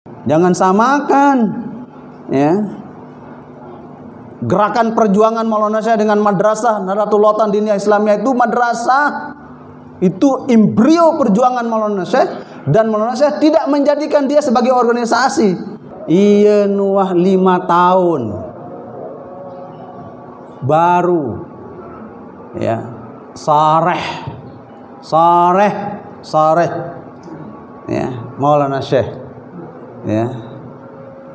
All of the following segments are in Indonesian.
Jangan samakan ya gerakan perjuangan Maulana Syekh dengan madrasah Nahdlatul Ulama Diniyah Islamiyah. Itu madrasah, itu embrio perjuangan Maulana Syekh, dan Maulana Syekh tidak menjadikan dia sebagai organisasi. Iya nuah 5 tahun baru ya sareh ya Maulana Syekh ya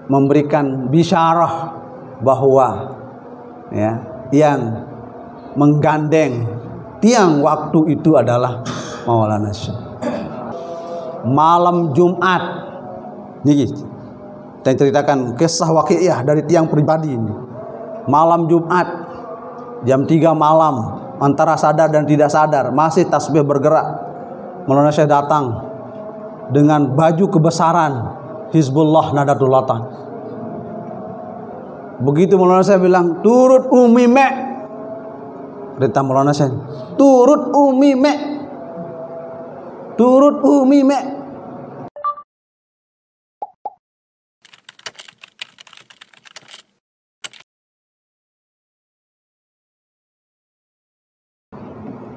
memberikan bisyarah bahwa ya yang menggandeng tiang waktu itu adalah Maulana Syekh. Malam Jumat nih saya ceritakan kisah waqiah dari tiang pribadi ini. Malam Jumat jam 3 malam, antara sadar dan tidak sadar, masih tasbih bergerak, Maulana Syekh datang dengan baju kebesaran Hizbullah Nahdlatul Ulama. Begitu Maulana Syekh bilang, turut Umi Mek, perintah Maulana Syekh, turut Umi Mek, turut Umi Mek.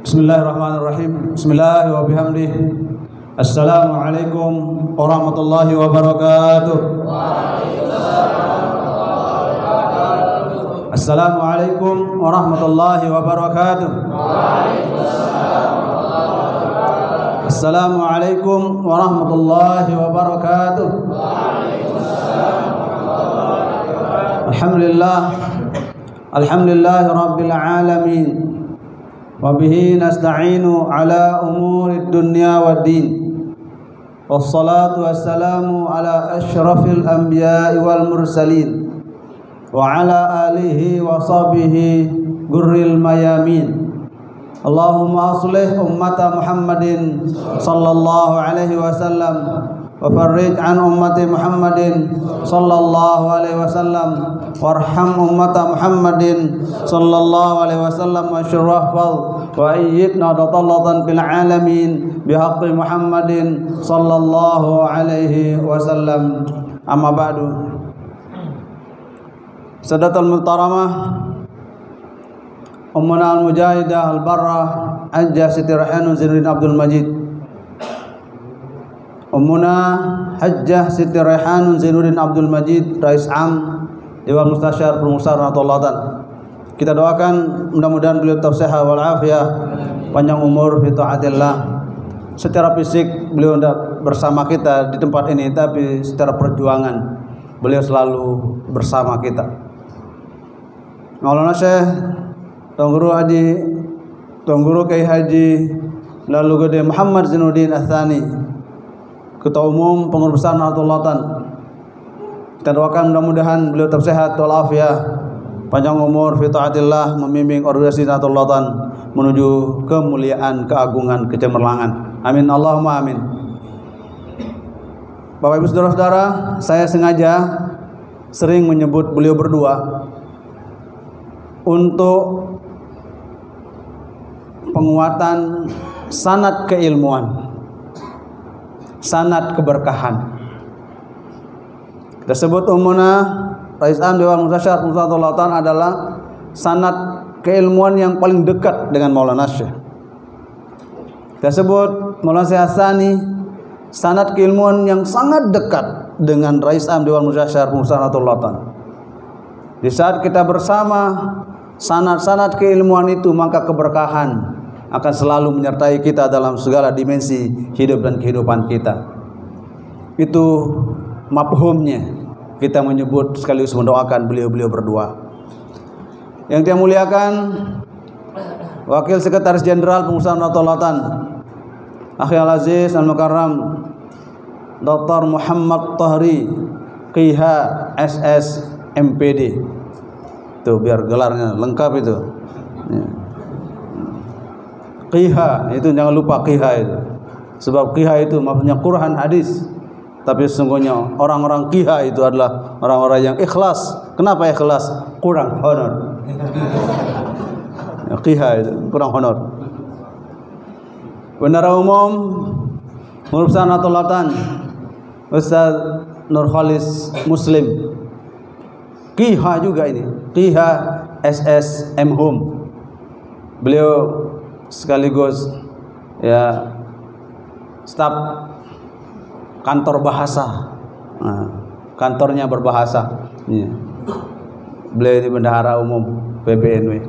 Bismillahirrahmanirrahim. Bismillahi wa bihamdih. Assalamualaikum warahmatullahi wabarakatuh. Assalamualaikum warahmatullahi wabarakatuh. Assalamualaikum warahmatullahi wabarakatuh. Alhamdulillah. Alhamdulillah rabbil alamin. Wa bihi nasta'inu ala umurid dunya waddin. Wassalatu wassalamu ala asyrafil anbiya'i wal mursalin wa ala alihi wa sahbihi gurril mayamin. Allahumma aslih ummata Muhammadin sallallahu alaihi wasallam wa farrij an ummati Muhammadin sallallahu alaihi wasallam warham ummata Muhammadin sallallahu alaihi wasallam wa syurahfal wa ayyidna datallatan fil alamin bihaqqi Muhammadin sallallahu alaihi wasallam. Amma ba'du. Sadatul muhtaramah Ummuna al-Mujahidah al-Barrah Hajjah Siti Raihanun Zainuddin Abdul Majid. Ummuna Hajjah Siti Raihanun Zainuddin Abdul Majid, Rais Am Dewan Mustasyar Permusawaratan Nahdlatul Ulama. Kita doakan mudah-mudahan beliau tetap sehat wal afiah, panjang umur fi taatillah. Secara fisik beliau tidak bersama kita di tempat ini, tapi secara perjuangan beliau selalu bersama kita. Maulana Syekh Tungguru Haji Tungguru Kiai Haji Lalu Gede Muhammad Zainuddin Ats-Tsani, Ketua Umum Pengurus Besar Nahdlatul Ulama. Kita doakan mudah-mudahan beliau tetap sehat walafiat, panjang umur fi taatillah, membimbing organisasi Nahdlatul Ulama menuju kemuliaan, keagungan, kecemerlangan. Amin Allahumma amin. Bapak Ibu saudara-saudara, saya sengaja sering menyebut beliau berdua untuk penguatan sanad keilmuan, sanad keberkahan. Kita sebut Ummuna Rais Am Dewan Mustasyar Permusawaratan Nahdlatul Ulama adalah sanad keilmuan yang paling dekat dengan Maulana Syekh. Kita sebut Maulana Syekh Ats-Tsani, sanad keilmuan yang sangat dekat dengan Rais Am Dewan Mustasyar Permusawaratan Nahdlatul Ulama. Di saat kita bersama sanad-sanad keilmuan itu, maka keberkahan akan selalu menyertai kita dalam segala dimensi hidup dan kehidupan kita. Itu mafhumnya kita menyebut sekaligus mendoakan beliau-beliau berdua. Yang kita muliakan Wakil Sekretaris Jenderal Pengusahaan Nahdlatul Ulama Akhil Aziz Al-Mukarram Dr. Muhammad Tahri QH SS MPD. Tuh biar gelarnya lengkap itu. QH itu jangan lupa QH itu. Sebab QH itu maksudnya Quran hadis. Tapi sesungguhnya orang-orang QH itu adalah orang-orang yang ikhlas. Kenapa ikhlas? Kurang honor. QH itu kurang honor. Bendara Umum Pengurus Nahdlatul Ulama Ustaz Nurholis Muslim. Kiha juga ini, Kiha SSM Hum. Beliau sekaligus ya staf kantor bahasa. Kantornya berbahasa. Ya. Beliau di Bendahara Umum PBNW.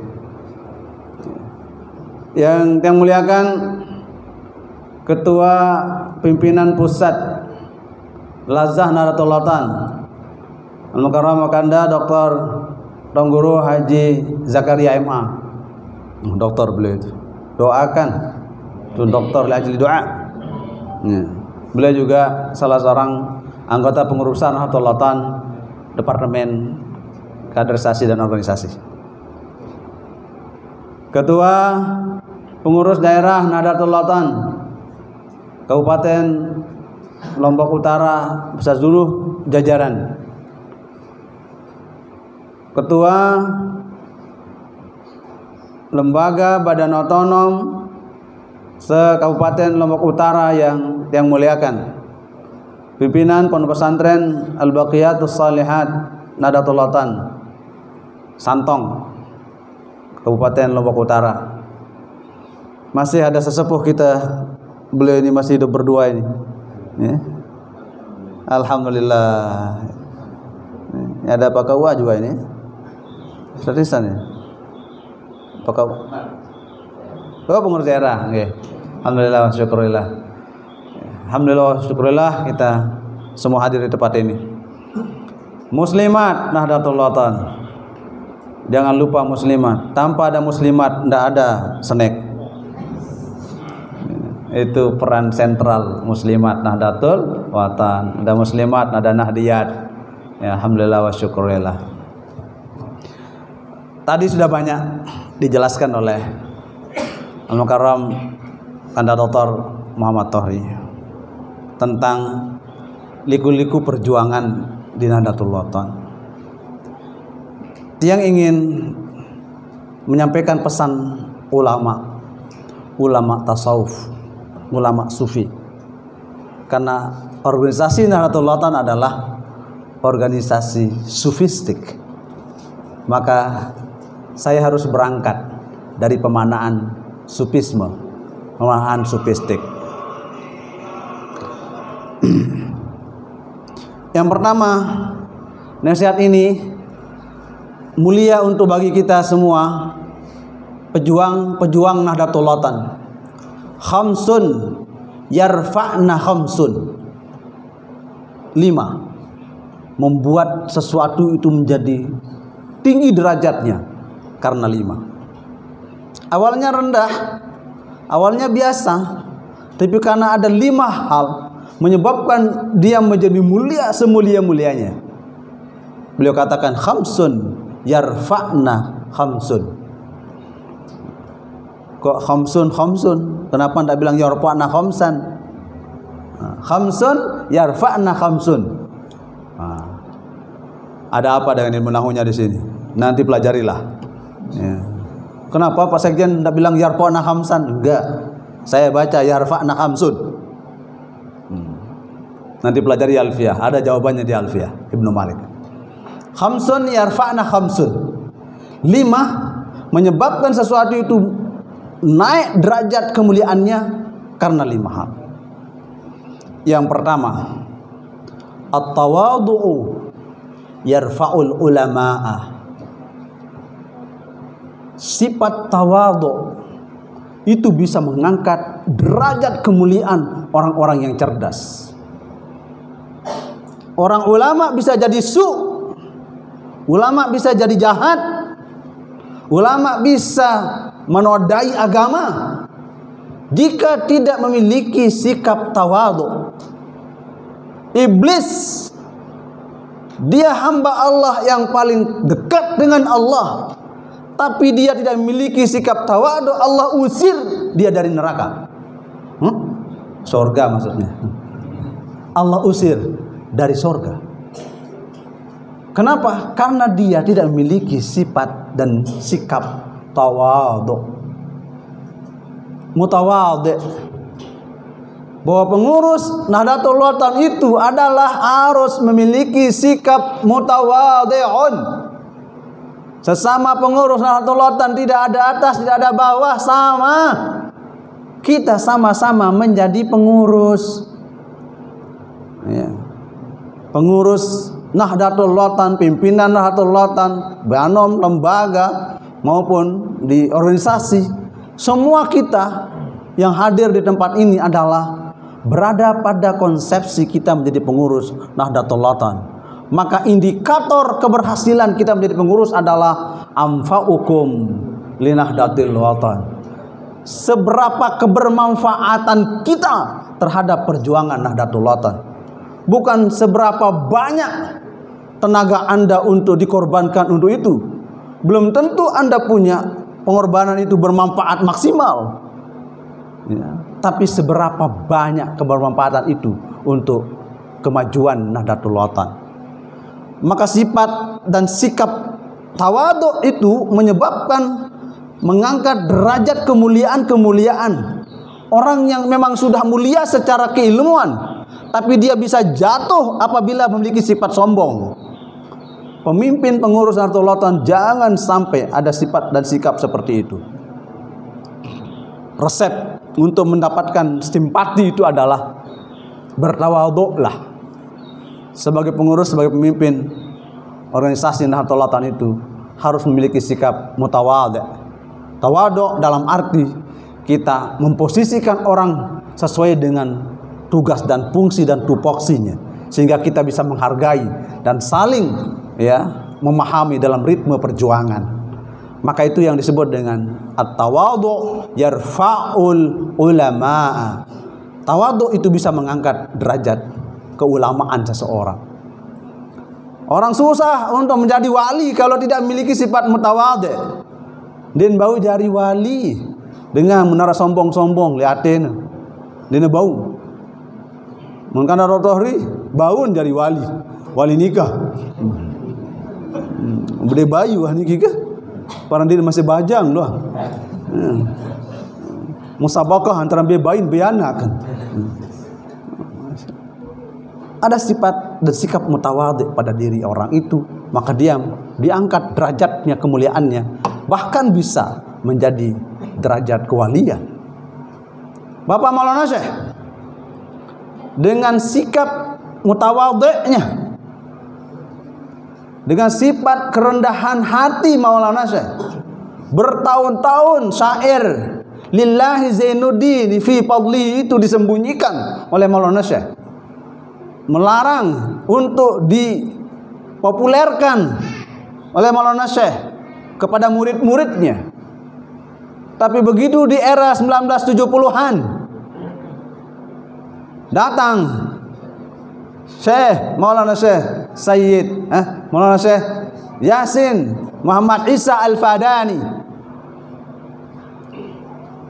Yang muliakan Ketua Pimpinan Pusat Lazah Nahdlatul Ulama Al-Mukarram Wakanda Dr. Tungguru Haji Zakaria MA. Doktor beliau itu. Doakan itu doktor lajli doa. Ya. Beliau juga salah seorang anggota pengurusan Nahdlatul Ulama Departemen Kaderisasi dan Organisasi. Ketua Pengurus Daerah Nahdlatul Ulama Kabupaten Lombok Utara beserta seluruh jajaran. Ketua Lembaga Badan Otonom se-Kabupaten Lombok Utara yang muliakan. Pimpinan Pondok Pesantren Al-Baqiyatus Shalihat Nahdlatul Ulama Santong Kabupaten Lombok Utara. Masih ada sesepuh kita, beliau ini masih hidup berdua ini. Ya. Alhamdulillah. Ini ada Pak Kawa juga ini. Sertisan ya. Pak Kawa. Oh, pengurus daerah. Okay. Alhamdulillah wa syukurillah. Alhamdulillah wa syukurillah kita semua hadir di tempat ini. Muslimat Nahdlatul Ulama. Jangan lupa muslimat. Tanpa ada muslimat tidak ada snack. Itu peran sentral muslimat Nahdlatul Ulama. Ada muslimat, ada nahdiyat. Ya, alhamdulillah wa syukurillah. Tadi sudah banyak dijelaskan oleh Al-Mukarram Kanda Dr. Muhammad Tohri tentang liku-liku perjuangan di Nahdlatul Ulama. Yang ingin menyampaikan pesan ulama tasawuf, ulama sufi. Karena organisasi Nahdlatul Ulama adalah organisasi sufistik. Maka saya harus berangkat dari pemanaan sufisme, pemanaan sufistik. Yang pertama, nasihat ini mulia untuk bagi kita semua pejuang Nahdlatul Ulama. Khamsun yarfa'na khamsun. 5. Membuat sesuatu itu menjadi tinggi derajatnya karena 5. Awalnya rendah, awalnya biasa, tapi karena ada 5 hal menyebabkan dia menjadi mulia semulia-mulianya. Beliau katakan khamsun yarfa'na khamsun. Kok khamsun? Kenapa tidak bilang yarfa'na khamsan? Khamsun yarfa'na khamsun. Ada apa dengan ilmu nahunya di sini? Nanti pelajarilah. Ya. Kenapa Pak Sekjen tidak bilang yarfa'na khamsan? Enggak. Saya baca yarfa'na khamsun. Nanti pelajari Alfiyah. Ada jawabannya di Alfiyah Ibnu Malik. Khamsun yarfa'na khamsun. 5 menyebabkan sesuatu itu naik derajat kemuliaannya karena 5 hal. Yang pertama, at-tawadhu'u yarfa'ul ulama'ah. Sifat tawadhu itu bisa mengangkat derajat kemuliaan orang-orang yang cerdas. Orang ulama bisa jadi ulama bisa jadi jahat, ulama bisa menodai agama jika tidak memiliki sikap tawadhu. Iblis, dia hamba Allah yang paling dekat dengan Allah, tapi dia tidak memiliki sikap tawadhu, Allah usir dia dari neraka. Surga maksudnya. Allah usir dari surga. Kenapa? Karena dia tidak memiliki sifat dan sikap tawadhu. Mutawadhi. bahwa pengurus Nahdlatul Ulama itu adalah harus memiliki sikap mutawadhi'un. Sesama pengurus Nahdlatul Ulama tidak ada atas, tidak ada bawah, sama. Kita sama-sama menjadi pengurus. Ya. Pengurus Nahdlatul Ulama, pimpinan Nahdlatul Ulama, banom, lembaga maupun di organisasi, semua kita yang hadir di tempat ini adalah berada pada konsepsi kita menjadi pengurus Nahdlatul Ulama. Maka indikator keberhasilan kita menjadi pengurus adalah anfa'ukum li Nahdlatul Ulama. Seberapa kebermanfaatan kita terhadap perjuangan Nahdlatul Ulama. Bukan seberapa banyak tenaga Anda untuk dikorbankan untuk itu. Belum tentu Anda punya pengorbanan itu bermanfaat maksimal. Ya, tapi seberapa banyak kebermanfaatan itu untuk kemajuan Nahdlatul Ulama. Maka sifat dan sikap tawadhu itu menyebabkan mengangkat derajat kemuliaan-kemuliaan. Orang yang memang sudah mulia secara keilmuan, tapi dia bisa jatuh apabila memiliki sifat sombong. Pemimpin pengurus Nahdlatul Ulama jangan sampai ada sifat dan sikap seperti itu. Resep untuk mendapatkan simpati itu adalah bertawadhu'lah. Sebagai pengurus, sebagai pemimpin organisasi Nahdlatul Ulama itu harus memiliki sikap mutawadhi'. Tawadhu' dalam arti kita memposisikan orang sesuai dengan tugas dan fungsi dan tupoksinya, sehingga kita bisa menghargai dan saling memahami dalam ritme perjuangan. Maka itu yang disebut dengan at-tawadhu yarfa'ul ulama. Tawadhu itu bisa mengangkat derajat keulamaan seseorang. Orang susah untuk menjadi wali kalau tidak memiliki sifat mutawadhi'. Din bau jari wali dengan menara sombong-sombong, liatin dina bau. Mengkana rotohri baun jari wali nikah. Bede bayu ah niki ke? Parang dia masih bajang doh. Musabakah antara bebain beana kan. Ada sifat dan sikap mutawadhi pada diri orang itu, maka dia diangkat derajatnya, kemuliaannya, bahkan bisa menjadi derajat kewalian. Bapak Maulana Syekh dengan sikap mutawadhi'nya, dengan sifat kerendahan hati Maulana Syekh, bertahun-tahun syair lillahi zainuddin fi fadli itu disembunyikan oleh Maulana Syekh, melarang untuk dipopulerkan oleh Maulana Syekh kepada murid-muridnya. Tapi begitu di era 1970-an datang Syekh Maulana Syekh Sayyid Maulana Syekh Yasin Muhammad Isa Al-Fadani.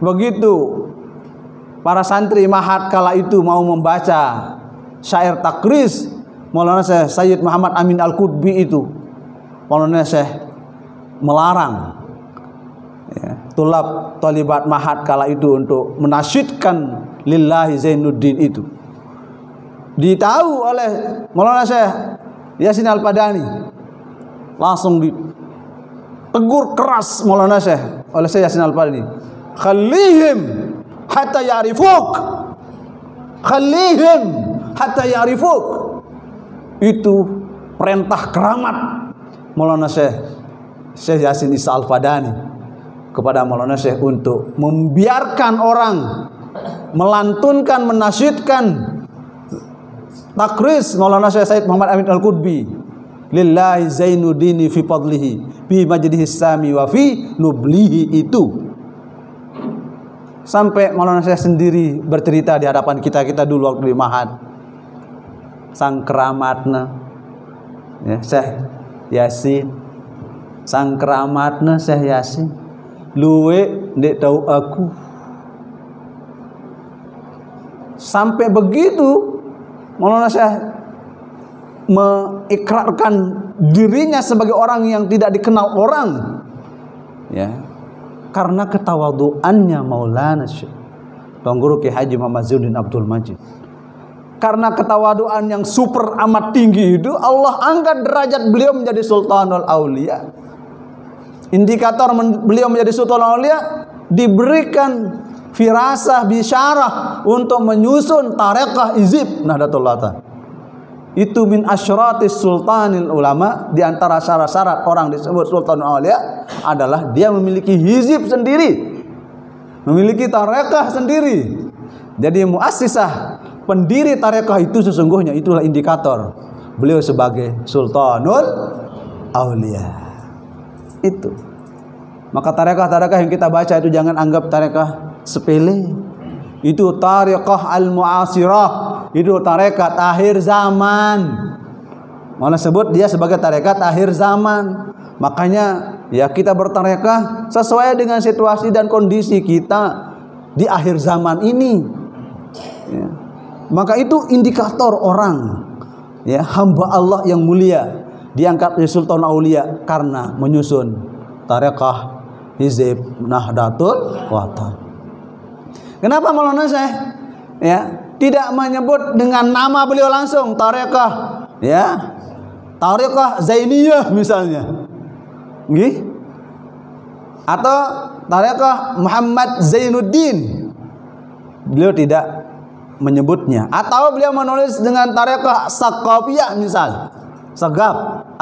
Begitu para santri Mahat kala itu mau membaca syair takris Maulana Syekh Sayyid Muhammad Amin Al-Qutbi itu, Maulana Syekh melarang tulab talibat Mahat kala itu untuk menasyidkan lillahi zainuddin itu. Ditahu oleh Maulana Syekh Yasin Al-Fadani, langsung ditegur keras Maulana Syekh oleh Syekh Yasin Al-Fadani, khalihim hatta ya'rifuk, khalihim hatta ya'rifuk. Itu perintah keramat Maulana Syekh Yasin Isa Al-Fadani kepada Maulana Syekh untuk membiarkan orang melantunkan, menasyidkan takris Maulana Syekh Sayyid Muhammad Amin Al-Qutbi, lillahi zainuddini fi fadlihi fi majdihi sami wa fi nublihi itu. Sampai Maulana Syekh sendiri bercerita di hadapan kita dulu waktu di Mahat, sang keramatna Syekh Yasin, sang keramatna Syekh Yasin luwe ndek tahu aku. Sampai begitu Maulana Syekh mengikrarkan dirinya sebagai orang yang tidak dikenal orang, karena ketawaduannya Maulana Syekh, Tuan Guru Ki Haji Muhammad Zainuddin Abdul Majid. Karena ketawaduan yang super amat tinggi itu, Allah angkat derajat beliau menjadi Sultanul Aulia. Indikator beliau menjadi Sultanul Aulia, diberikan firasah bisyarah untuk menyusun tarekah hizib Nahdlatul Ulama. Itu min asyratis sultanil ulama. Di antara syarat-syarat orang disebut Sultanul Aulia adalah dia memiliki hizib sendiri, memiliki tarekah sendiri. Jadi muassisah, pendiri tarekah itu sesungguhnya itulah indikator beliau sebagai Sultanul Aulia. Itu. Maka tarekah-tarekah yang kita baca itu jangan anggap tarekah sepele. Itu tarekah al-mu'asirah, itu tarekat akhir zaman. Malah sebut dia sebagai tarekat akhir zaman. Makanya ya kita bertarekah sesuai dengan situasi dan kondisi kita di akhir zaman ini. Ya. Maka itu indikator orang, ya, hamba Allah yang mulia diangkat oleh Sultan Aulia karena menyusun tarekah hizib Nahdlatul Ulama. Kenapa Maulana Syekh tidak menyebut dengan nama beliau langsung tarekah, tarekah Zainiyah misalnya, atau tarekah Muhammad Zainuddin? Beliau tidak menyebutnya. Atau beliau menulis dengan tarekah Saqafiyah misal, Segap.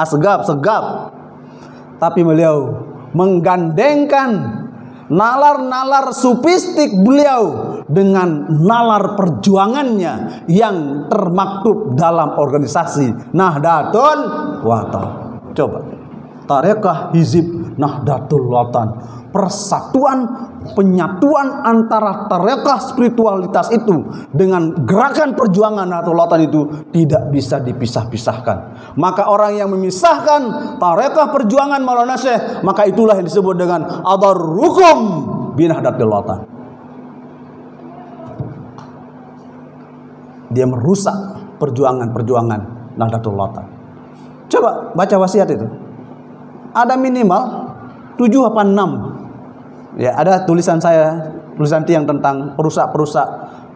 Tapi beliau menggandengkan nalar-nalar sufistik beliau dengan nalar perjuangannya yang termaktub dalam organisasi Nahdlatul Ulama. Coba, tarekah hizib Nahdlatul Ulama, persatuan, penyatuan antara tarekah spiritualitas itu dengan gerakan perjuangan Nahdlatul Ulama itu tidak bisa dipisah-pisahkan. Maka orang yang memisahkan tarekah perjuangan Maulana Syekh, maka itulah yang disebut dengan adarrukum bi Nahdlatul Ulama. Dia merusak perjuangan-perjuangan Nahdlatul Ulama. Coba baca wasiat itu. Ada minimal 7 apa 6. Ya, ada tulisan saya, tulisan tiang tentang perusak-perusak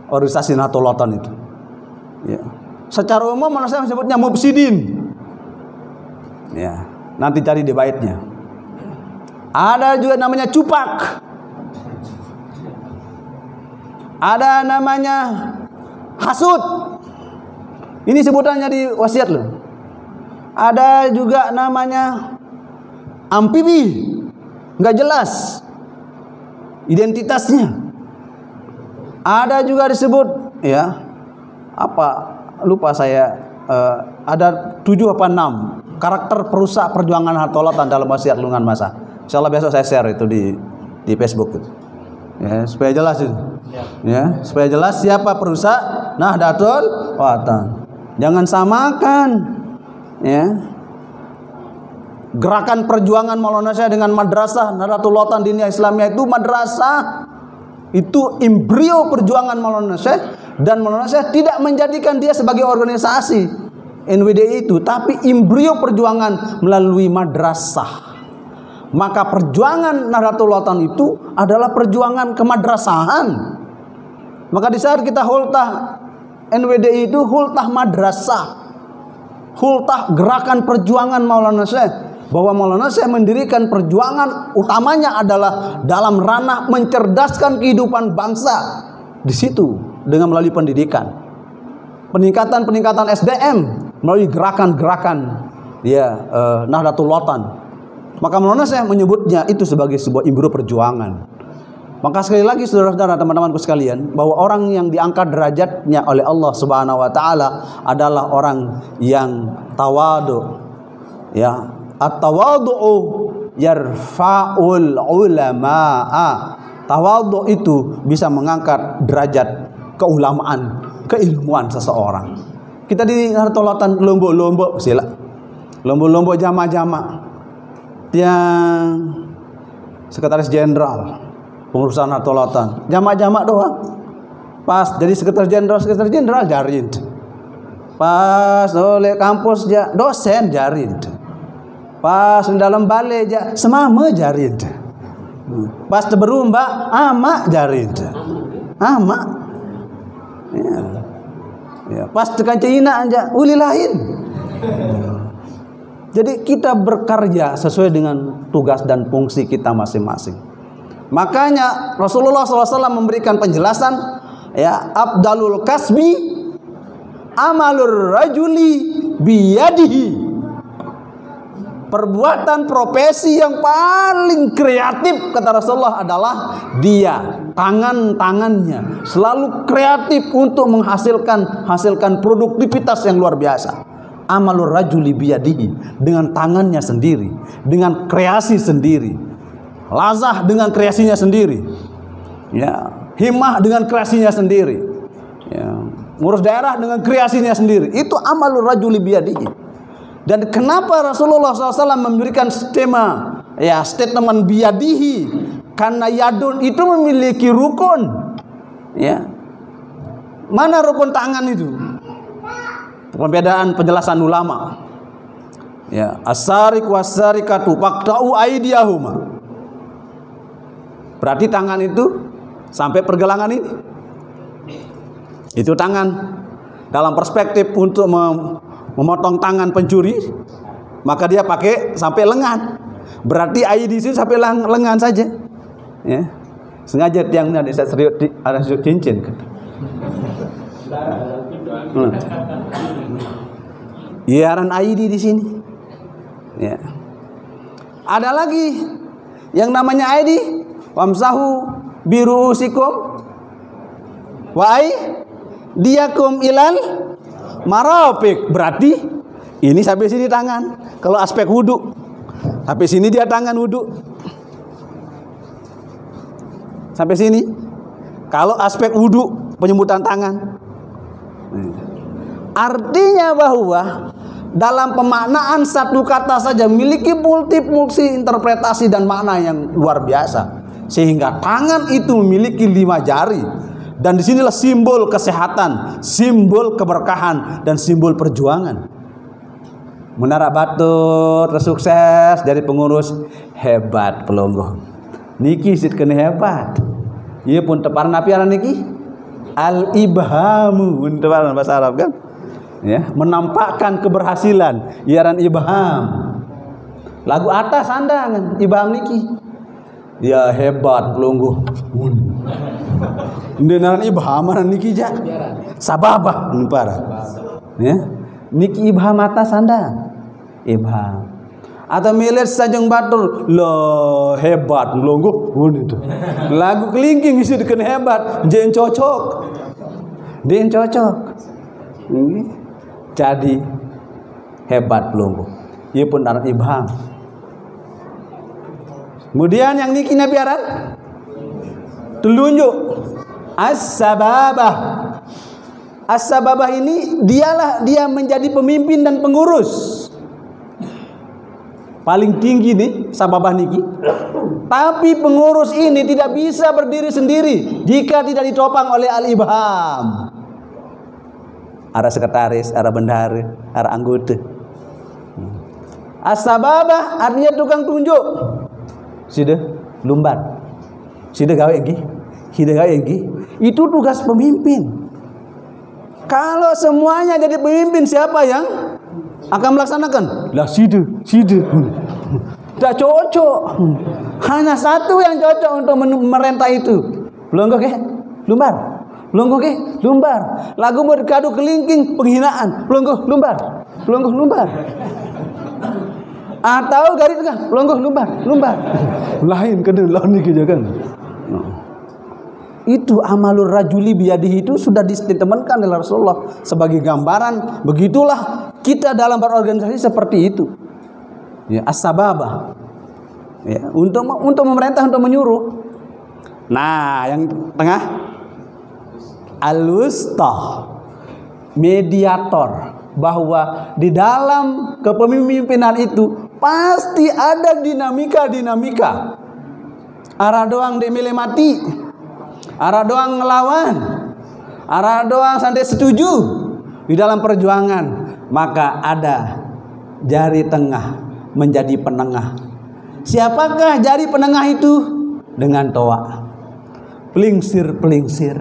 organisasi Nahdlatul Ulama itu. Ya. Secara umum manusia menyebutnya mufsidin. Ya, nanti cari di baitnya. Ada juga namanya cupak. Ada namanya hasud. Ini sebutannya di wasiat loh. Ada juga namanya amfibi. Enggak jelas identitasnya. Ada juga disebut lupa saya, ada 7 apa 6 karakter perusak perjuangan Nahdlatul Ulama dalam wasiat Lungan Masa. Insyaallah besok saya share itu di Facebook itu. Ya, supaya jelas itu. Ya, supaya jelas siapa perusak Nahdlatul Ulama. Jangan samakan gerakan perjuangan Maulana Syekh dengan madrasah Nahdlatul Ulama Diniyah Islamiyah. Itu madrasah, itu embrio perjuangan Maulana Syekh, dan Maulana Syekh tidak menjadikan dia sebagai organisasi NWDI itu, tapi embrio perjuangan melalui madrasah. Maka perjuangan Nahdlatul Ulama itu adalah perjuangan kemadrasahan. Maka di saat kita hultah NWDI itu hultah madrasah, hultah gerakan perjuangan Maulana Syekh, bahwa Maulana Syekh mendirikan perjuangan utamanya adalah dalam ranah mencerdaskan kehidupan bangsa. Di situ dengan melalui pendidikan, peningkatan SDM melalui gerakan-gerakan Nahdlatul Ulama. Maka Maulana Syekh menyebutnya itu sebagai sebuah embrio perjuangan. Maka sekali lagi saudara-saudara, teman-temanku sekalian, bahwa orang yang diangkat derajatnya oleh Allah Subhanahu wa taala adalah orang yang tawadu. Ya, at-tawadu'u yarfa'ul ulama'a. Tawadhu itu bisa mengangkat derajat keulamaan, keilmuan seseorang. Kita di Nahdlatul Ulama lombok-lombok sila. Lombok-lombok jamaah-jamaah. Yang sekretaris jenderal pengurusan Nahdlatul Ulama, jamaah-jamaah doang. Pas jadi sekretaris jenderal jarin. Pas oleh kampus dosen jarin. Pas di dalam balai semama jarin. Pas teberu mbak ama jarin. ama. Ya, pas tekan Cina aja uli lain. Jadi kita berkarya sesuai dengan tugas dan fungsi kita masing-masing. Makanya Rasulullah SAW memberikan penjelasan, ya, afdalul kasbi amalur rajuli biyadihi. Perbuatan profesi yang paling kreatif kata Rasulullah adalah dia, tangannya selalu kreatif untuk menghasilkan produktivitas yang luar biasa. Amalur rajuli biyadihi, dengan tangannya sendiri, dengan kreasi sendiri. Lazah dengan kreasinya sendiri. Ya, himmah dengan kreasinya sendiri. Ya, ngurus daerah dengan kreasinya sendiri. Itu amalur rajuli biyadihi. Dan kenapa Rasulullah SAW memberikan statement biyadihi? Karena yadun itu memiliki rukun. Ya, mana rukun tangan itu? Perbedaan penjelasan ulama. Ya, as-sariq was-sariqatu faqta'u aydiyahuma. Berarti tangan itu sampai pergelangan ini. Itu tangan. Dalam perspektif untuk memotong tangan pencuri, maka dia pakai sampai lengan. Berarti ID itu sampai lengan saja. Ya. Sengaja tiangnya ada serius ada cincin. Iaran ID di sini. Ya. Ada lagi yang namanya ID, wamsahu biruusikum wa diakum ilal marafiq. Berarti ini sampai sini tangan. Kalau aspek wudu, sampai sini dia tangan wudu. Sampai sini. Kalau aspek wudu, penyebutan tangan. Artinya bahwa dalam pemaknaan satu kata saja memiliki multi interpretasi dan makna yang luar biasa. Sehingga tangan itu memiliki 5 jari. Dan disinilah simbol kesehatan, simbol keberkahan, dan simbol perjuangan. Menara Batu tersukses dari pengurus hebat pelonggo. Niki sitkeun hebat. Ieu pun teparan apiaran niki al-ibhamu, teparan bahasa Arab kan? Ya, menampakkan keberhasilan, iaran ibham. Lagu atas sandangan ibham niki. Ya hebat pelonggo. Dengan ibhamaran niki ja sababah para ya niki ibham atas anda ibham atau milir sajeng batur lo hebat melonggo itu lagu kelingking isi deken hebat jen cocok jadi hebat melonggo ieu pun aran ibham. Kemudian yang niki nabiaran telunjuk as-sababah. As-sababah ini dia menjadi pemimpin dan pengurus. Paling tinggi nih sababah niki. Tapi pengurus ini tidak bisa berdiri sendiri jika tidak ditopang oleh al-ibham. Ada sekretaris, ada bendahara, ada anggota. As-sababah artinya tukang tunjuk. Sudah lumbar. Sudah gawe lagi. Itu tugas pemimpin. Kalau semuanya jadi pemimpin, siapa yang akan melaksanakan? Lah sida. Tidak cocok. Hanya satu yang cocok untuk merentah itu. Pelonggo ke lumbar. Lagu berkadu kelingking penghinaan. Pelonggo lumbar. Atau garis tengah, pelonggo lumbar. Lain kedua niki kan. Itu amalur rajuli biyadihi itu sudah distatementkan oleh Rasulullah sebagai gambaran. Begitulah kita dalam berorganisasi seperti itu. Ya, as-sababah. Ya, untuk memerintah, untuk menyuruh. Nah, yang tengah al-wusta, mediator, bahwa di dalam kepemimpinan itu pasti ada dinamika. Arah doang demile mati. Arah doang ngelawan, arah doang santai setuju di dalam perjuangan, maka ada jari tengah menjadi penengah. Siapakah jari penengah itu? Dengan toa. pelingsir.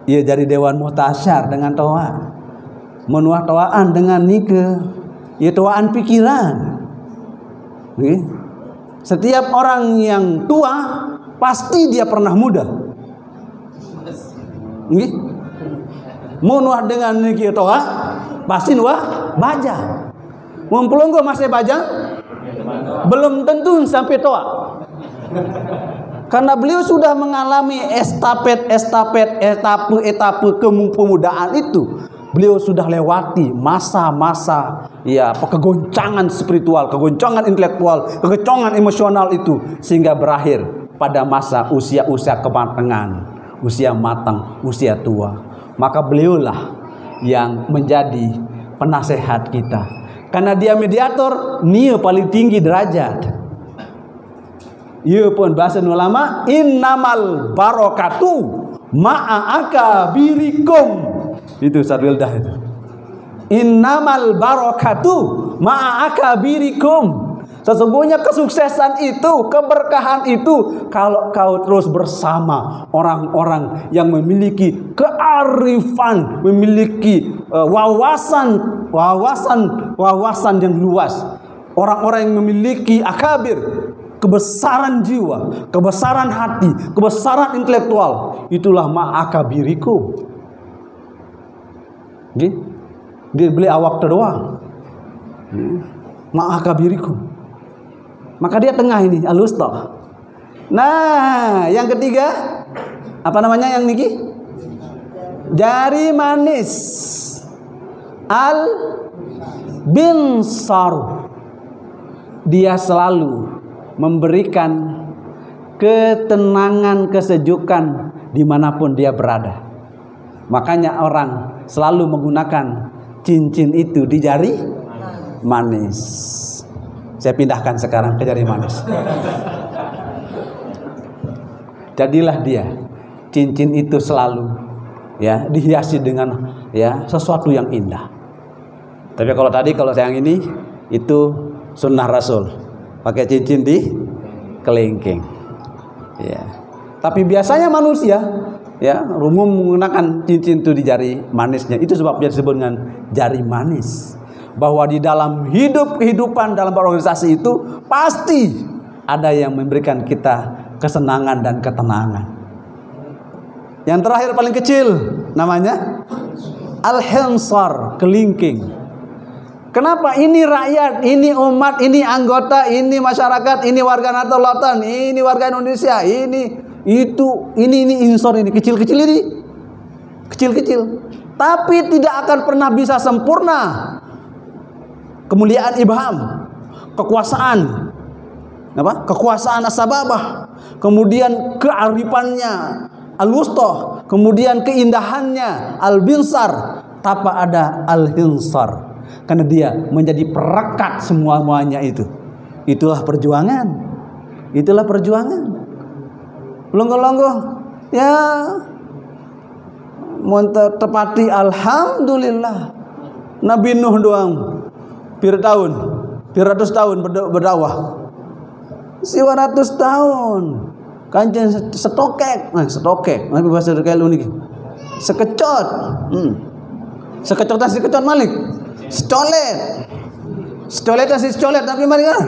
Ia jadi dewan mutasyar dengan toa, menuah toaan dengan nike, ia toaan pikiran. Setiap orang yang tua pasti dia pernah muda. Menuah dengan nike toa pasti nuah baja. Mumpulunggo masih baja, belum tentu sampai toa. Karena beliau sudah mengalami etape kepemudaan itu. Beliau sudah lewati masa-masa kegoncangan spiritual, kegoncangan intelektual, kegoncangan emosional itu, sehingga berakhir pada masa usia kematangan, usia matang, usia tua. Maka beliaulah yang menjadi penasehat kita. Karena dia mediator, dia paling tinggi derajat. Ia pun bahasa ulama, innamal barakatu ma'a akabirikum. Itu Sarwildah itu. Innamal barakatu ma'a akabirikum. Sesungguhnya kesuksesan itu, keberkahan itu kalau kau terus bersama orang-orang yang memiliki kearifan, memiliki wawasan yang luas. Orang-orang yang memiliki akabir, kebesaran jiwa, kebesaran hati, kebesaran intelektual, itulah ma'akabirikum. Dia beli awak doang. Ma'akabirikum. Maka dia tengah ini, al-wusta. Nah, yang ketiga apa namanya yang niki? Jari manis. Al-binsar. Dia selalu memberikan ketenangan, kesejukan dimanapun dia berada. Makanya orang selalu menggunakan cincin itu di jari manis. Saya pindahkan sekarang ke jari manis. Jadilah dia, cincin itu selalu dihiasi dengan sesuatu yang indah. Tapi kalau yang ini itu sunnah Rasul. Pakai cincin di kelingking. Tapi biasanya manusia umum menggunakan cincin itu di jari manisnya. Itu sebabnya disebut dengan jari manis. Bahwa di dalam kehidupan dalam berorganisasi itu pasti ada yang memberikan kita kesenangan dan ketenangan. Yang terakhir paling kecil namanya al-hinsar, kelingking. Kenapa? Ini rakyat, ini umat, ini anggota, ini masyarakat, ini warga Nahdlatul Ulama, ini warga Indonesia, ini insor, ini kecil-kecil ini. Kecil-kecil. Tapi tidak akan pernah bisa sempurna. Kemuliaan ibham, kekuasaan. Kekuasaan as-sababah, kemudian kearifannya al-wusta, kemudian keindahannya al-binsar, tanpa ada al-hinsar. Karena dia menjadi perekat semuanya itu. Itulah perjuangan. Longgo-longgo mun tepati alhamdulillah. Nabi Nuh doang piratus tahun berdakwah. 100 tahun. Kanjeng setokek. Nabi bahasa kayak niki. Sekecot. Sekecot Malik. Secolet tapi mari kan.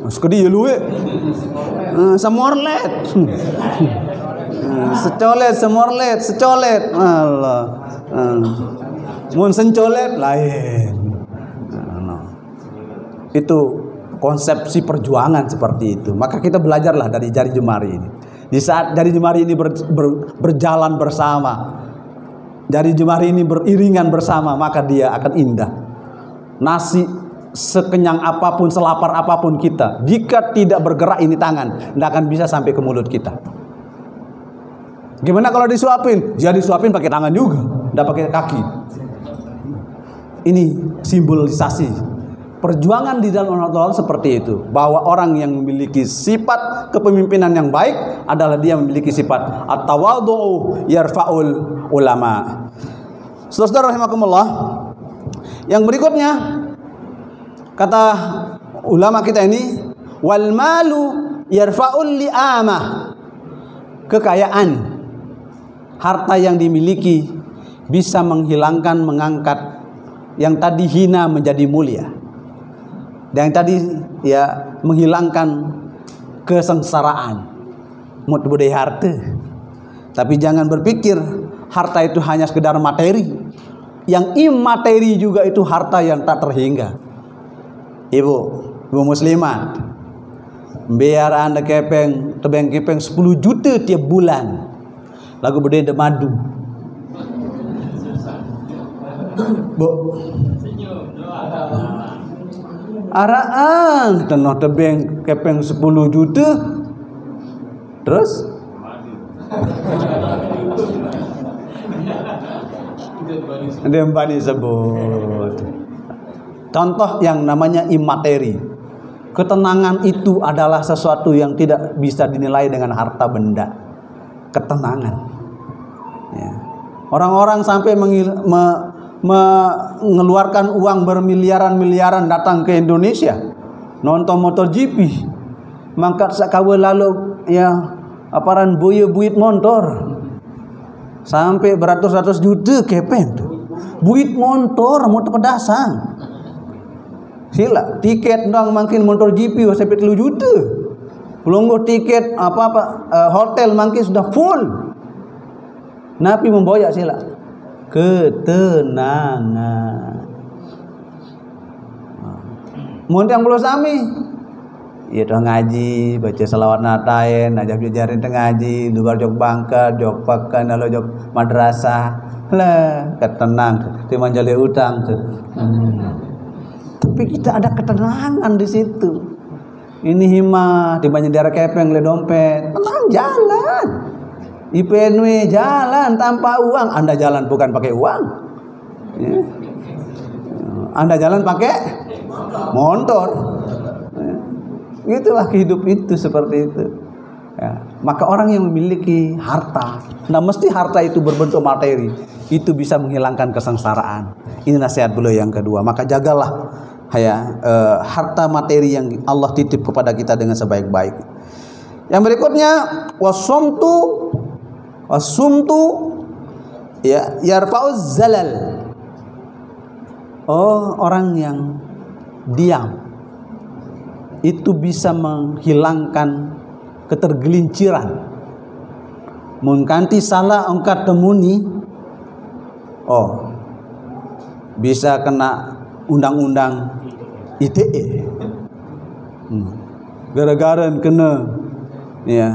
Sekedi ya luwe. Semorlet. Secolet. Allah. Mun sencolet lain. Itu konsepsi perjuangan seperti itu. Maka kita belajarlah dari jari jemari ini. Di saat jari jemari ini berjalan bersama, jari jemari ini beriringan bersama, maka dia akan indah. Nasi sekenyang apapun, selapar apapun kita, jika tidak bergerak ini tangan, tidak akan bisa sampai ke mulut kita. Gimana kalau disuapin? Ya disuapin pakai tangan juga, tidak pakai kaki. Ini simbolisasi perjuangan di dalam Allah seperti itu, bahwa orang yang memiliki sifat kepemimpinan yang baik adalah dia memiliki sifat at-tawadhu yarfa'ul ulama. Saudara rahimakumullah, yang berikutnya kata ulama kita ini, wal malu yarfa'ul li'amah. kekayaan, harta yang dimiliki bisa menghilangkan, mengangkat yang tadi hina menjadi mulia. Yang tadi ya menghilangkan kesengsaraan. Mut budaya harta. Tapi jangan berpikir harta itu hanya sekedar materi. Yang imateri juga itu harta yang tak terhingga. Ibu muslimat, biar anda tebeng kepeng 10 juta tiap bulan, lagu berdenda madu. Bu, araan tenor tebeng kepeng 10 juta, terus dia bani sebut. Contoh yang namanya imateri. Ketenangan itu adalah sesuatu yang tidak bisa dinilai dengan harta benda. Ketenangan. Ya. Orang-orang sampai mengeluarkan uang bermiliaran-miliaran datang ke Indonesia nonton MotoGP. Mangkat sakawe lalu ya aparan buit motor. Sampai beratus-ratus juta kepeng tuh. Buit motor pedasan. Sila tiket dong makin motor GP sampai 3 juta. Pelungguh tiket hotel makin sudah full. Nabi memboyak sila ketenangan. Mun yang belum sami ya dah ngaji, baca selawat natain, ajak jajarin tengah ngaji, luar jok bangka, jok pakan, lalu jok madrasah. Lah, ketenang, timan jali utang tuh. Tapi kita ada ketenangan di situ. Ini himah, timbanya daerah kepeng le dompet, tenang jalan. IPNW jalan tanpa uang. Anda jalan bukan pakai uang. Ya. Anda jalan pakai motor. Ya. Itulah hidup itu seperti itu. Ya. Maka orang yang memiliki harta, nah mesti harta itu berbentuk materi, itu bisa menghilangkan kesengsaraan. Ini nasihat beliau yang kedua. Maka jagalah harta materi yang Allah titip kepada kita dengan sebaik-baik. Yang berikutnya wasumtu ya yarfa'uz zalal. Orang yang diam itu bisa menghilangkan ketergelinciran. Mun kanti salah angkat temuni, bisa kena undang-undang ITE. Gara-gara kena ya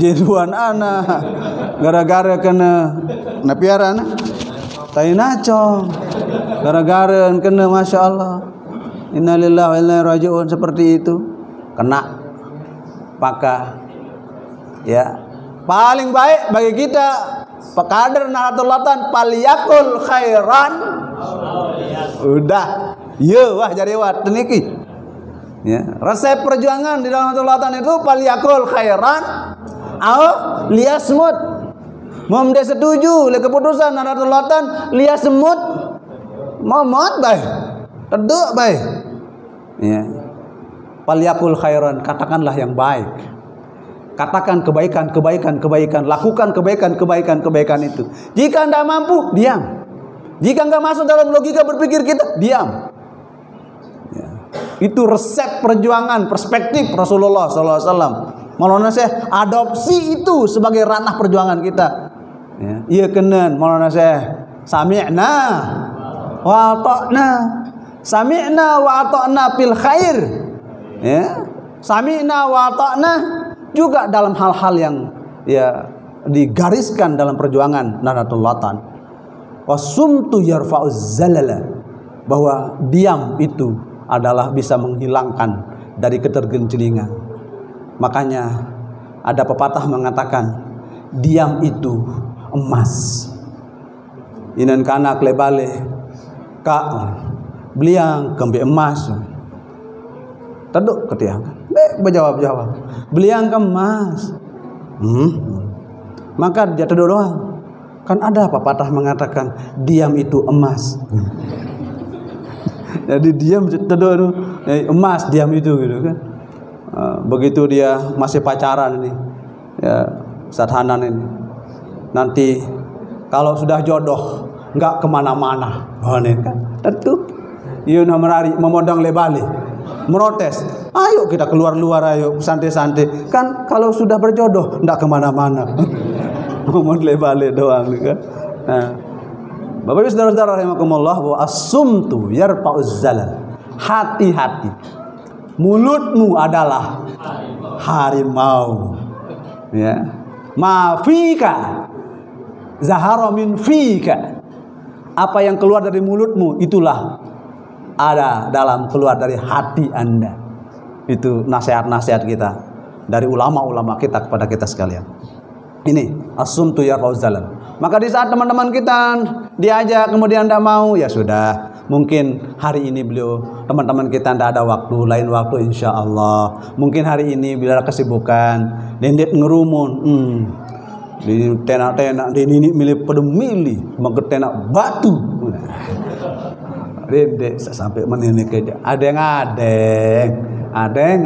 jeduan anak, gara-gara kena napiaran tai nacong, gara-gara kena masya Allah, innalillahi wa inna ilaihi raji'un, seperti itu kena. Maka ya paling baik bagi kita pekader Nahdlatul Ulama paliyakul khairan. Udah, ye wah jadi wat niki. Ya, resep perjuangan di dalam Nahdlatul Ulama itu paliyakul khairan au liyasmut. Mom dia setuju le keputusan Nahdlatul Ulama liyasmut. Momot bae. Teduk bae. Ya. Paliyakul khairan, katakanlah yang baik. Katakan kebaikan, lakukan kebaikan itu. Jika Anda mampu, diam. Jika enggak masuk dalam logika berpikir kita, diam. Ya. Itu resep perjuangan, perspektif Rasulullah SAW. Maulana Syekh adopsi itu sebagai ranah perjuangan kita. Ya. Iya kenen Maulana Syekh. Sami'na wa ata'na. Sami'na wa ata'na fil khair. Ya. Sami'na wa ata'na juga dalam hal-hal yang ya digariskan dalam perjuangan Nahdlatul Ulama. Wasumtu yarfa'uz zalala, bahwa diam itu adalah bisa menghilangkan dari ketergencelingan. Makanya ada pepatah mengatakan diam itu emas. Inan kana klebale ka beliang kembe emas. Taduk ketiang. Berjawab-jawab. Beliang kemas. Maka dia taduk doang. Kan ada pepatah mengatakan diam itu emas. Jadi diam taduk emas diam itu gitu kan. begitu dia masih pacaran ini, ya, Ustaz Hanan ini, nanti kalau sudah jodoh nggak kemana-mana, kan? Tentu, iya merari, memodang lebali, merotes. Ayo kita keluar-luar, ayo santai-santai. Kan kalau sudah berjodoh nggak kemana-mana, ngomong lebali doang, kan? Nah, Bapak Ibu saudara-saudara rahimakumullah, bahwa as-sumtu yarfa'uz zalal. Hati-hati. Mulutmu adalah harimau. Ya. Ma fika zahara min fika. Apa yang keluar dari mulutmu itulah ada dalam keluar dari hati Anda. Itu nasihat-nasihat kita dari ulama-ulama kita kepada kita sekalian. Ini as-sumtu yarfa'uz zalal. Maka di saat teman-teman kita diajak kemudian tidak mau, ya sudah. Mungkin hari ini teman-teman kita tidak ada waktu, lain waktu insya Allah. Mungkin hari ini bila ada kesibukan, dendet ngerumun, di tenak-tenak, di nini milih pedemili, mengetenak batu. Dendet sampai menilik aja. Adeng.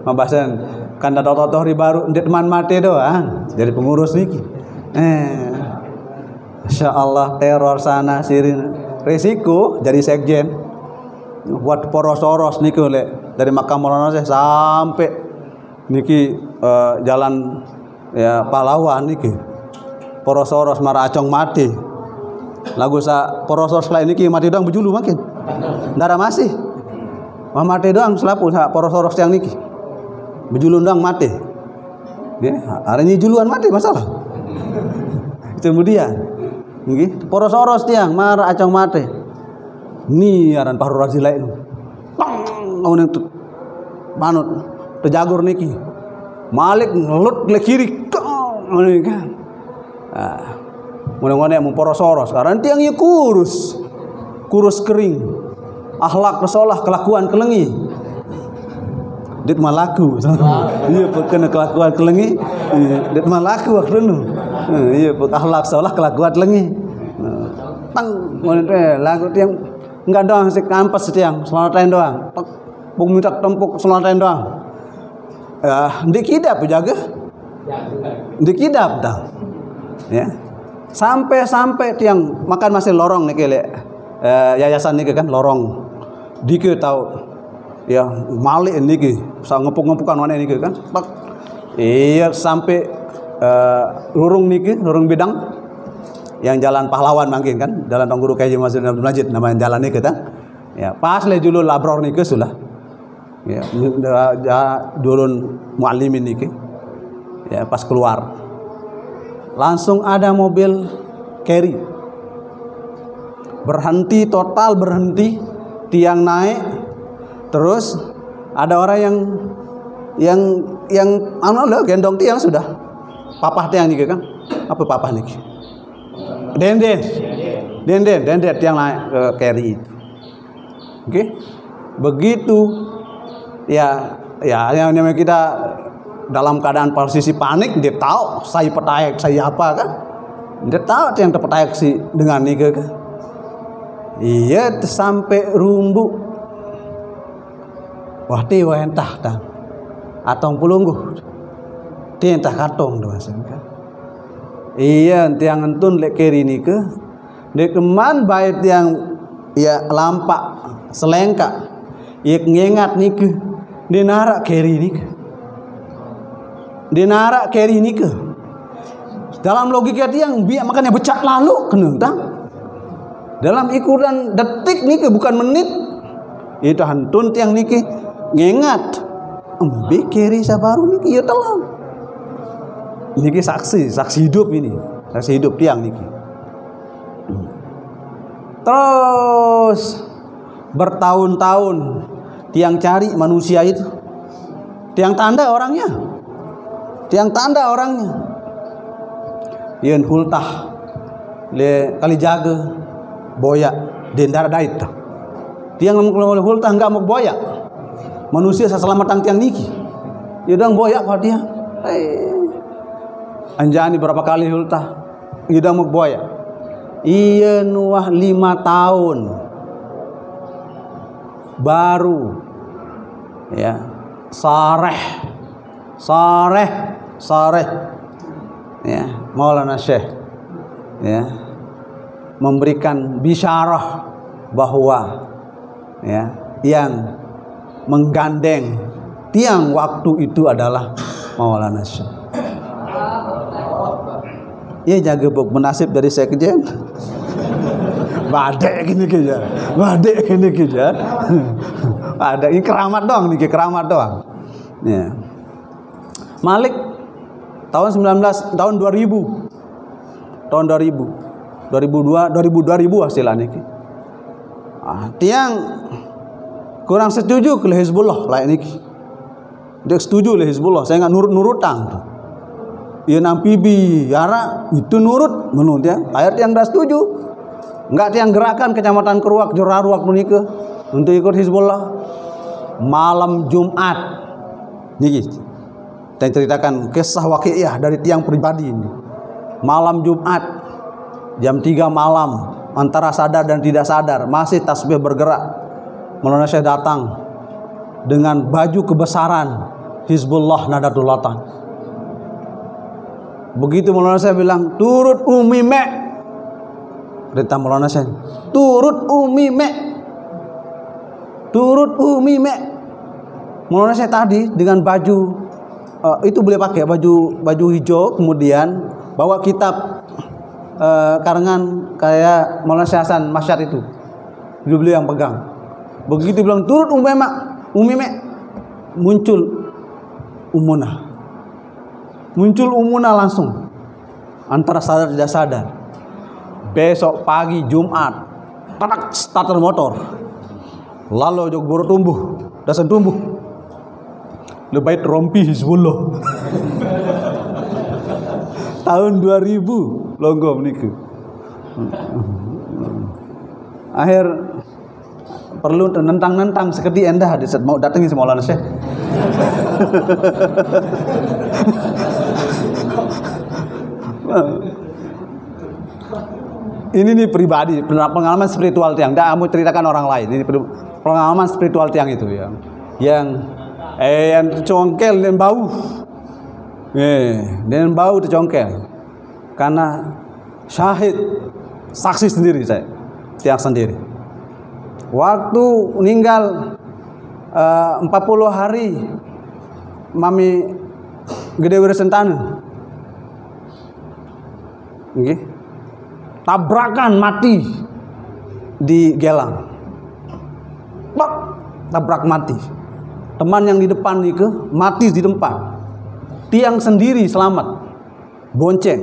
Membahasan kan ada totoh baru, dendet teman mati doang. Jadi pengurus niki. Masya Allah, teror sana sini. Risiko jadi sekjen buat poros-poros niki oleh dari Makam Maulana sampai niki jalan ya pahlawan niki poros-poros marah acong mati lagu sa poros-poros lain niki mati doang bejulu makin darah masih mati doang selapu poros-poros yang niki bejulu doang mati ya hari ini juluan mati masalah kemudian nggih poros-poros tiang marah acang mate ni aran paru razila itu ngomong itu manut terjagur niki malik ngelut le kiri ngene kan mudah-mudahan mau poros-poros karena tiang ieu kurus kering akhlak kesolah kelakuan kelengi dit malaku iya kena kelakuan kelengi dit malaku akhirnya iya akhlak seolah kelakuan lengi tang ngene lagu tiang enggak doang sik kampus tiang selontain doang bung minta tempuk selontain doang dikidap jaga dikidap dah ya sampai tiang makan masih lorong nih kele yayasan nih kan lorong dike tahu ya malik niki sa ngepuk-ngepukan mana niki kan iya sampai rurung bidang yang jalan pahlawan mungkin kan jalan Tangguru Kaji Masjid Abdul Majid namanya jalan niki kan ya pas le julul labror niki sulah ya dulun muallimin niki ya pas keluar langsung ada mobil carry berhenti total berhenti tiang naik terus ada orang yang gendong tiang sudah papah tiang niki kan apa papah niki denden tiang naik ke carry itu oke begitu ya yang namanya kita dalam keadaan posisi panik dia tahu saya petayak saya apa kan dia tahu yang terpetayak si dengan niki kan iya sampai rumbu wah ti wah entah tang atong pulungguh ti entah katong doa kan iya tiang entun lek keri nike dek keman bait yang ya lampak selengka iya ngengat nike dinarak keri nike dalam logika tiang biar makanya becak lalu kena tang dalam ikuran detik nike bukan menit itu hantun tiang nike ngengat embe keri sabaru niki ya telam niki saksi hidup ini saksi hidup tiang niki terus bertahun-tahun tiang cari manusia itu tiang tanda orangnya yen hultah le kali jaga boya dendar dait tiang ngomong hultah enggak mau boya manusia seselamatan tiang niki ya dang boya kok dia anjani berapa kali hultah ya mau boya iya nuah 5 tahun baru ya Sareh ya, Maulana Syekh ya, memberikan bisyarah bahwa ya, yang menggandeng tiang waktu itu adalah Maulana Syekh. Ya jaga buk menasib dari sekjen. Badek gini kerja. Ada ini keramat doang nih, keramat doang. Ya. Malik tahun 2000 hasilnya ini. Tiang kurang setuju ke Hizbullah lah ini. Dia setuju ke Hizbullah, saya nggak nurut-nurutang. Ia nampibi, yara itu nurut menurut ya. Ayat yang dah setuju, nggak tiang gerakan Kecamatan Keruak, Joraruak nunika untuk ikut Hizbullah. Malam Jumat, nih, saya ceritakan kisah waqiah dari tiang pribadi ini. Malam Jumat, jam 3 malam, antara sadar dan tidak sadar, masih tasbih bergerak. Maulana Syekh datang dengan baju kebesaran Hizbullah Nahdlatul Ulama. Begitu Maulana Syekh bilang, turut Umi Mek. Perintah Maulana Syekh, turut Umi Mek. Turut Umi Mek. Maulana Syekh tadi dengan baju itu boleh pakai baju hijau, kemudian bawa kitab karangan kayak Maulana Syekh Hasan Masyar itu. Beliau yang pegang. Begitu bilang turut Umi Mek, muncul Umunah. Muncul Umunah langsung, antara sadar tidak sadar. Besok pagi Jumat, tarak starter motor, lalu jog buru tumbuh, dasan tumbuh, lebait rompi Hizbullah. Tahun 2000 logo niku. Akhir perlu nentang seperti endah di saat mau datangi Maulana Syekh. Ini nih pribadi pengalaman spiritual tiang. Tidak mau ceritakan orang lain. Ini pengalaman spiritual tiang itu ya. Yang congkel dan bau. Dan bau tercongkel. Karena syahid, saksi sendiri saya, tiang sendiri. Waktu meninggal 40 hari Mami Gede Wirsentana. Okay. Tabrakan mati di Gelang. Bak, tabrak mati. Teman yang di depan itu mati di tempat. Tiang sendiri selamat. Bonceng,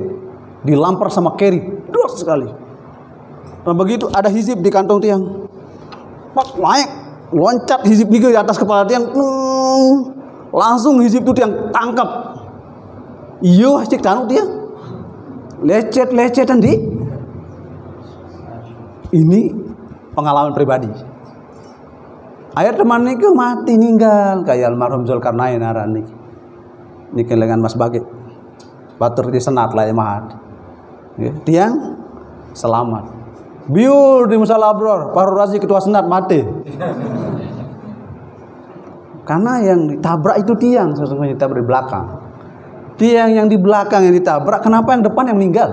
dilampar sama Kerry. Dua sekali. Dan begitu ada hizib di kantong tiang. Pak, naik, loncat hizib di atas kepala tiang. Langsung hizib itu tiang tangkap. Iyo, cek tanu tiang. Lecet-lecetan di. Ini pengalaman pribadi. Akhir teman niku mati ninggal kayak almarhum Zulkarnain aran niki. Niki dengan Mas Bage. Batur di senat lah mahat. Ya, tiang selamat. Biur di Musala Abror, Pak Razi ketua senat mati. Karena yang ditabrak itu tiang, sesungguhnya ditabrak di belakang. Tiang yang di belakang yang ditabrak, kenapa yang depan yang meninggal?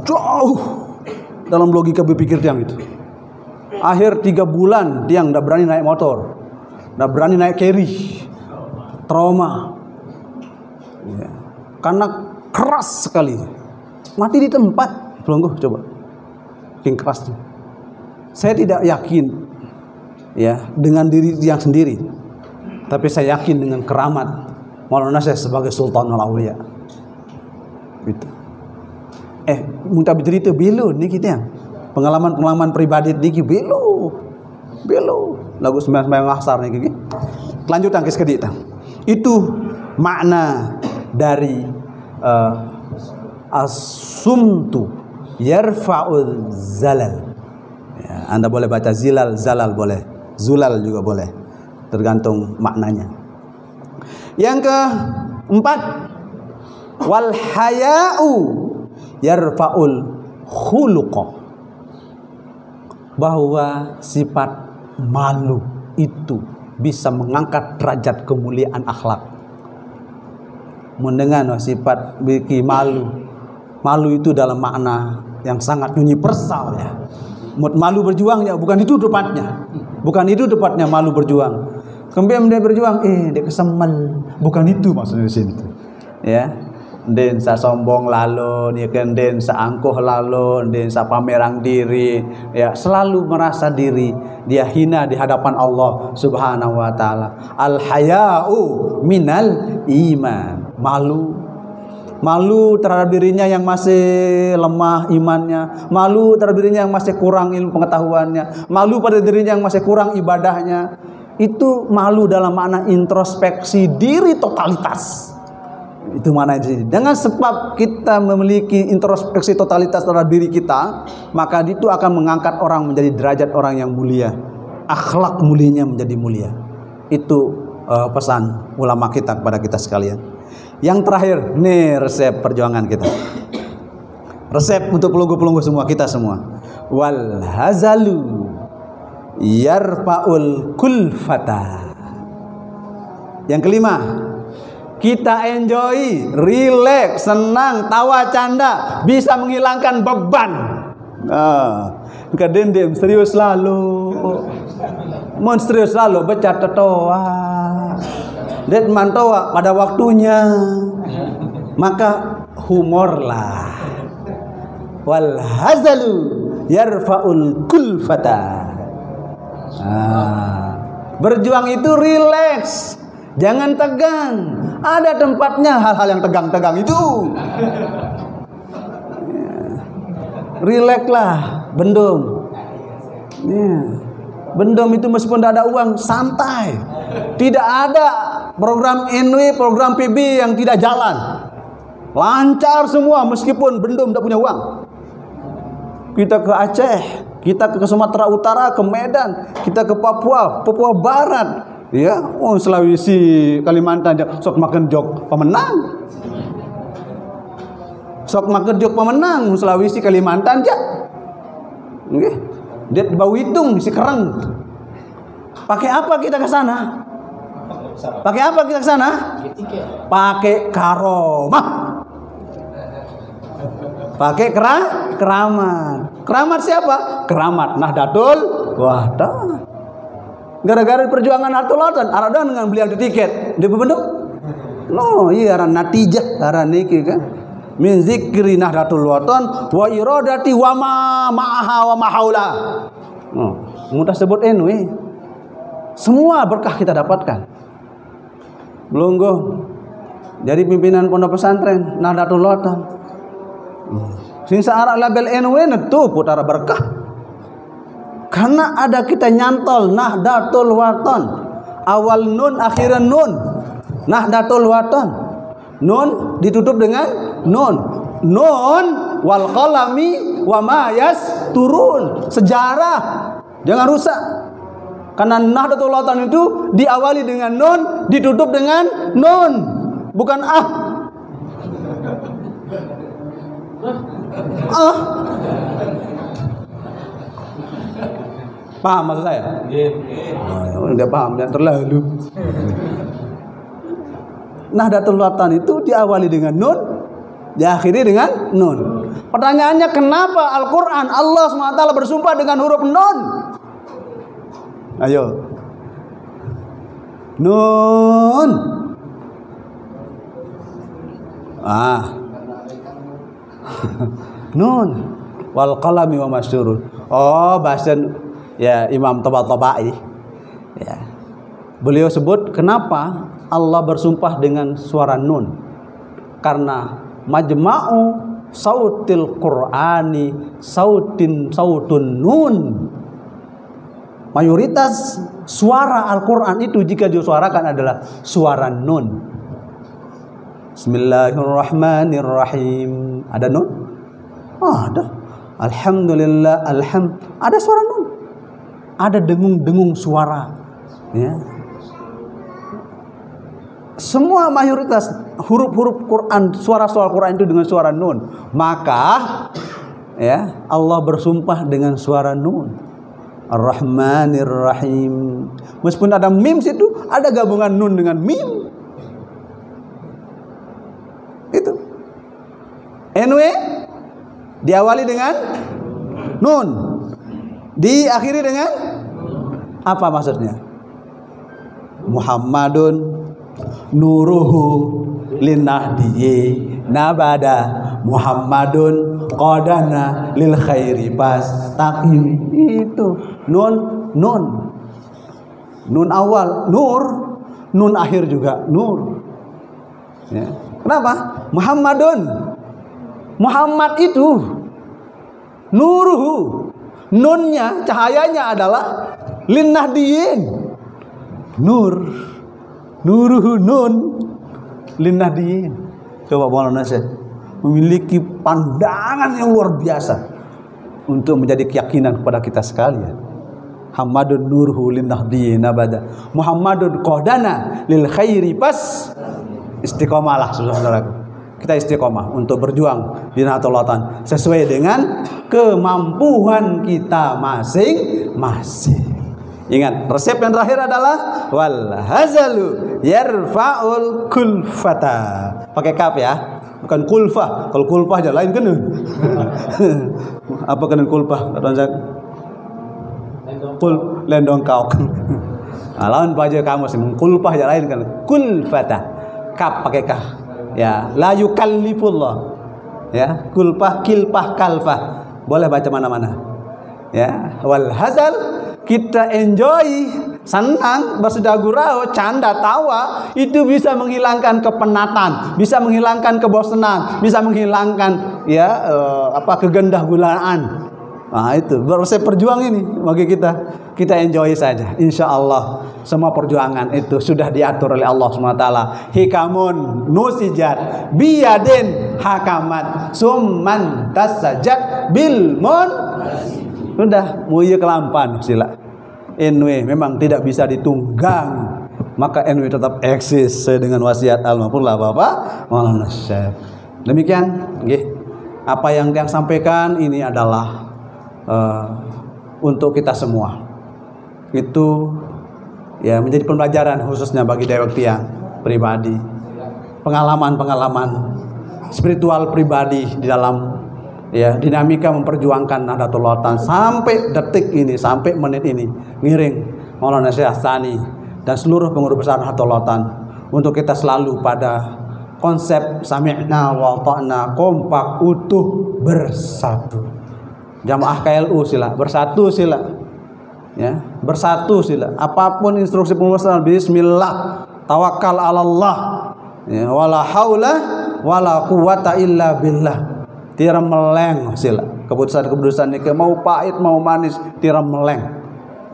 Jauh dalam logika berpikir tiang itu. Akhir 3 bulan tiang tidak berani naik motor, tidak berani naik carry, trauma. Ya. Karena keras sekali, mati di tempat. Pelungguh coba, king kerasnya. Saya tidak yakin, ya, dengan diri tiang sendiri, tapi saya yakin dengan keramat Maulana Syekh sebagai Sultanul Aulia. Gitu. Minta bercerita belo nih kita yang pengalaman pribadi niki belo lagu sembahyang asar nih gini. Lanjutan ke sedikit. Itu makna dari as-sumtu yarfa'ul zalal. Ya, Anda boleh baca zalal boleh, zulal juga boleh, tergantung maknanya. Yang keempat, wal haya'u yarfa'ul khuluqa, bahwa sifat malu itu bisa mengangkat derajat kemuliaan akhlak. Mendengar sifat biki malu. Malu itu dalam makna yang sangat universal ya. Malu berjuang ya, bukan itu tepatnya. Bukan itu tepatnya malu berjuang. Kemudian dia berjuang, dia kesemel. Bukan itu maksudnya di sini. Ya. Den sa sombong lalu, dia kan den sa angkuh lalu, den sa pamerang diri, ya selalu merasa diri dia hina di hadapan Allah Subhanahu wa taala. Al haya'u minal iman. Malu terhadap dirinya yang masih lemah imannya, malu terhadap dirinya yang masih kurang ilmu pengetahuannya, malu pada dirinya yang masih kurang ibadahnya. Itu malu dalam makna introspeksi diri totalitas. Itu mana sih? Dengan sebab kita memiliki introspeksi totalitas terhadap diri kita, maka itu akan mengangkat orang menjadi derajat orang yang mulia. Akhlak mulianya menjadi mulia. Itu pesan ulama kita kepada kita sekalian. Yang terakhir, nih resep perjuangan kita. Resep untuk pelunggu-pelunggu semua, kita semua. Wal hazalu yarfa'ul kulfata. Yang kelima, kita enjoy, relax, senang, tawa, canda, bisa menghilangkan beban. Kadendem serius lalu, serius lalu baca tetoa, det mantoa pada waktunya, maka humorlah. Wal hazalu yarfa'ul kulfata. Berjuang itu relax, jangan tegang. Ada tempatnya hal-hal yang tegang-tegang itu. Relax lah, bendung. Bendung itu meskipun tidak ada uang, santai. Tidak ada program NW, program PB yang tidak jalan. Lancar semua meskipun bendung tidak punya uang. Kita ke Aceh, kita ke Sumatera Utara, ke Medan, kita ke Papua Barat. Ya, Sulawesi, Kalimantan, sok makan jok pemenang. Sok makan jok pemenang, Sulawesi, Kalimantan aja. Nggih. Dia bau hitung si kereng. Pakai apa kita ke sana? Pakai apa kita ke sana? Pakai karomah. Pakai keramat. Keramat siapa? Keramat Nahdlatul Wathon. Gara-gara perjuangan Nahdlatul Wathon, aradan dengan beli di tiket, dia berbentuk. No, iya aran natijah, aran niki kan. Min zikri Nahdlatul Wathon wa iradati wa ma ma'aha wa ma haula. Mudah sebut NW. Semua berkah kita dapatkan. Belungguh jadi pimpinan pondok pesantren Nahdlatul Wathon. Sing saara label NW netu putara berkah. Karena ada kita nyantol Nahdlatul Wathon. Awal nun, akhir nun. Nahdlatul Wathon. Nun ditutup dengan nun. Nun wal qalami wa ma yasturun. Sejarah. Jangan rusak. Karena Nahdlatul Wathon itu diawali dengan nun, ditutup dengan nun. Bukan Paham maksud saya? Enggak paham, jangan terlalu. Nahdlatul Wathon itu diawali dengan nun, diakhiri dengan nun. Pertanyaannya, kenapa Al-Quran Allah SWT bersumpah dengan huruf nun? Ayo. Nun. Nun. Wal qalami wa masyurun. Oh, bahasa ya Imam Tabatabai. Ya. Beliau sebut kenapa Allah bersumpah dengan suara nun? Karena majma'u sautil Qur'ani sautun nun. Mayoritas suara Al-Quran itu jika disuarakan adalah suara nun. Bismillahirrahmanirrahim. Ada nun? Ada. Alhamdulillah, ada suara nun. Ada dengung-dengung suara. Ya. Semua mayoritas huruf-huruf Quran, suara-suara Quran itu dengan suara nun. Maka ya Allah bersumpah dengan suara nun. Ar-Rahmanir Rahim. Meskipun ada mim situ, ada gabungan nun dengan mim. Itu. Anyway, diawali dengan nun, diakhiri dengan apa maksudnya? Muhammadun nuruhu linnahdiyi nabada Muhammadun qadana lil khairi fastaqim. Itu nun awal nur, nun akhir juga nur, ya. Kenapa? Muhammad itu nuruhu, nunnya, cahayanya adalah linnahdiyin, nuruhu nun linnahdiyin. Coba Maulana Syekh memiliki pandangan yang luar biasa untuk menjadi keyakinan kepada kita sekalian. Muhammadun nuruhu linnahdiyin abada Muhammadun qadana lil khairi pas. Istiqomahlah saudara-saudaraku. Kita istiqomah untuk berjuang di Nahdlatul Ulama sesuai dengan kemampuan kita masing-masing. Ingat, resep yang terakhir adalah wal hazalu yarfa'ul kulfata. Pakai kaf ya, bukan kulfah. Kalau kulfah aja lain kan. Apa kan kulfah? Lendong kauk. Lawan baca kamu sih kulfah aja lain kan. Kulfata. Kaf pakai kaf. Ya, la yukallifullah. Ya, kulfah, kilfah, kalfah. Boleh baca mana-mana. Ya, wal hazal kita enjoy, senang, bersedar gurau, canda, tawa, itu bisa menghilangkan kepenatan, bisa menghilangkan kebosanan, bisa menghilangkan kegendah gulaan. Nah, itu resep perjuang ini bagi kita enjoy saja. Insya Allah semua perjuangan itu sudah diatur oleh Allah SWT. Hikamun nusijat biyadin hakamat summan tasajat bilmun. Sudah muya kelampan sila. NW memang tidak bisa ditunggang, maka NW tetap eksis dengan wasiat almarhumlah Bapak Maulana Syekh. Demikian, apa yang dia sampaikan ini adalah untuk kita semua. Itu ya menjadi pembelajaran khususnya bagi dewek tiang pribadi, pengalaman-pengalaman spiritual pribadi di dalam dinamika memperjuangkan Nahdlatul Ulama sampai detik ini, sampai menit ini, ngiring Maulana Syekh Astani dan seluruh pengurus besar Nahdlatul Ulama untuk kita selalu pada konsep sami'na wa ta'na, kompak, utuh, bersatu. Jamaah KLU sila bersatu sila, ya, bersatu sila. Apapun instruksi penguasa, bismillah, tawakal 'alallah, ya, wala haula wala quwata illa billah. Tira meleng sila. Keputusan-keputusan ini mau pahit mau manis, tira meleng.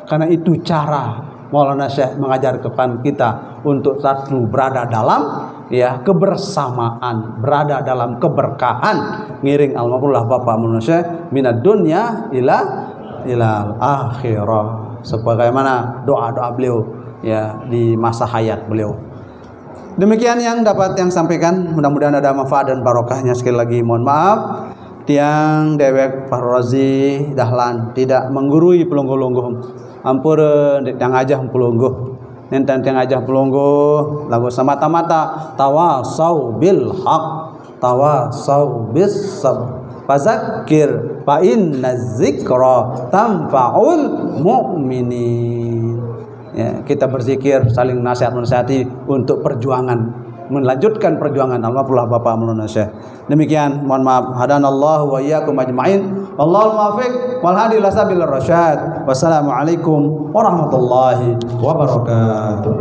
Karena itu cara Maulana Syekh mengajarkan kita untuk satu berada dalam kebersamaan, berada dalam keberkahan, ngiring almarhumlah Bapak Maulana Syekh minad dunya ilal akhirah, sebagaimana doa-doa beliau di masa hayat beliau. Demikian yang dapat yang sampaikan, mudah-mudahan ada manfaat dan barokahnya. Sekali lagi mohon maaf tiang dewek Fahrozi Dahlan tidak menggurui pelungguh-lungguh, ampun yang aja pelungguh nenten yang aja pelungguh lagu semata-mata tawasau bil haq tawasau bis sabr fazakir fa inna dzikra tanfa'ul mu'minin. Ya, kita berzikir, saling nasihat-nasihati untuk perjuangan, melanjutkan perjuangan almarhumlah Bapak Maulana Syekh. Demikian, mohon maaf. Hadanallahu wa iyyakum ajmain. Wallahul muwaffiq wal hadi ila sabilir rasyad. Wassalamualaikum warahmatullahi wabarakatuh.